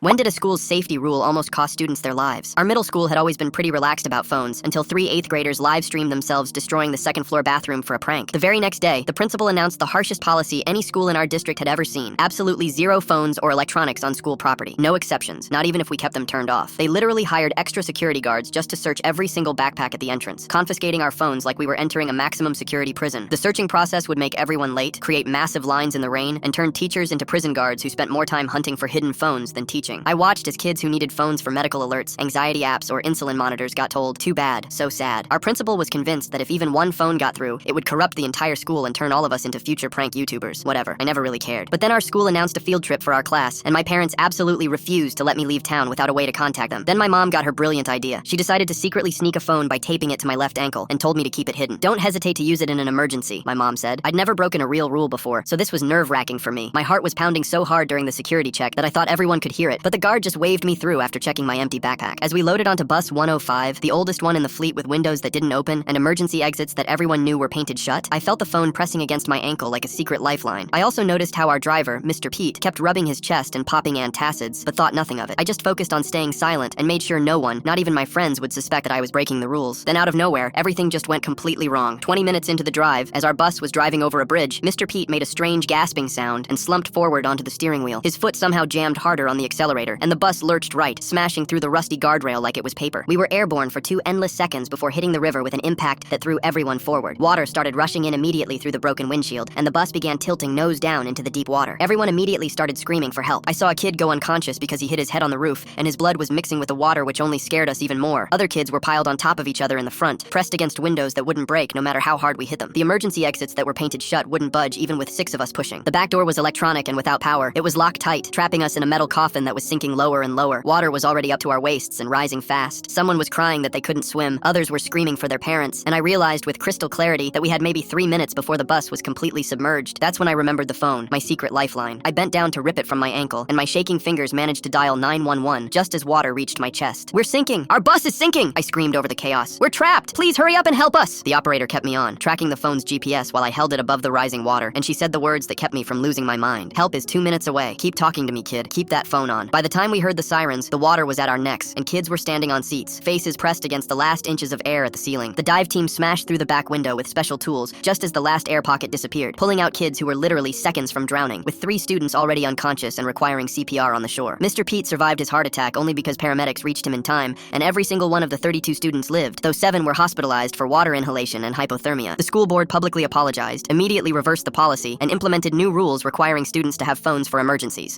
When did a school's safety rule almost cost students their lives? Our middle school had always been pretty relaxed about phones until 3 8th graders live-streamed themselves destroying the second-floor bathroom for a prank. The very next day, the principal announced the harshest policy any school in our district had ever seen. Absolutely zero phones or electronics on school property. No exceptions, not even if we kept them turned off. They literally hired extra security guards just to search every single backpack at the entrance, confiscating our phones like we were entering a maximum security prison. The searching process would make everyone late, create massive lines in the rain, and turn teachers into prison guards who spent more time hunting for hidden phones than teaching. I watched as kids who needed phones for medical alerts, anxiety apps, or insulin monitors got told, "Too bad, so sad." Our principal was convinced that if even one phone got through, it would corrupt the entire school and turn all of us into future prank YouTubers. Whatever, I never really cared. But then our school announced a field trip for our class, and my parents absolutely refused to let me leave town without a way to contact them. Then my mom got her brilliant idea. She decided to secretly sneak a phone by taping it to my left ankle and told me to keep it hidden. "Don't hesitate to use it in an emergency," my mom said. I'd never broken a real rule before, so this was nerve-wracking for me. My heart was pounding so hard during the security check that I thought everyone could hear it, but the guard just waved me through after checking my empty backpack. As we loaded onto bus 105, the oldest one in the fleet with windows that didn't open and emergency exits that everyone knew were painted shut, I felt the phone pressing against my ankle like a secret lifeline. I also noticed how our driver, Mr. Pete, kept rubbing his chest and popping antacids, but thought nothing of it. I just focused on staying silent and made sure no one, not even my friends, would suspect that I was breaking the rules. Then out of nowhere, everything just went completely wrong. 20 minutes into the drive, as our bus was driving over a bridge, Mr. Pete made a strange gasping sound and slumped forward onto the steering wheel. His foot somehow jammed harder on the accelerator, and the bus lurched right, smashing through the rusty guardrail like it was paper. We were airborne for 2 endless seconds before hitting the river with an impact that threw everyone forward. Water started rushing in immediately through the broken windshield, and the bus began tilting nose down into the deep water. Everyone immediately started screaming for help. I saw a kid go unconscious because he hit his head on the roof, and his blood was mixing with the water, which only scared us even more. Other kids were piled on top of each other in the front, pressed against windows that wouldn't break no matter how hard we hit them. The emergency exits that were painted shut wouldn't budge even with 6 of us pushing. The back door was electronic and without power. It was locked tight, trapping us in a metal coffin that was sinking lower and lower. Water was already up to our waists and rising fast. Someone was crying that they couldn't swim. Others were screaming for their parents, and I realized with crystal clarity that we had maybe 3 minutes before the bus was completely submerged. That's when I remembered the phone, my secret lifeline. I bent down to rip it from my ankle, and my shaking fingers managed to dial 911 just as water reached my chest. "We're sinking! Our bus is sinking!" I screamed over the chaos. "We're trapped! Please hurry up and help us!" The operator kept me on, tracking the phone's GPS while I held it above the rising water, and she said the words that kept me from losing my mind. "Help is 2 minutes away. Keep talking to me, kid. Keep that phone on." By the time we heard the sirens, the water was at our necks, and kids were standing on seats, faces pressed against the last inches of air at the ceiling. The dive team smashed through the back window with special tools just as the last air pocket disappeared, pulling out kids who were literally seconds from drowning, with 3 students already unconscious and requiring CPR on the shore. Mr. Pete survived his heart attack only because paramedics reached him in time, and every single one of the 32 students lived, though 7 were hospitalized for water inhalation and hypothermia. The school board publicly apologized, immediately reversed the policy, and implemented new rules requiring students to have phones for emergencies.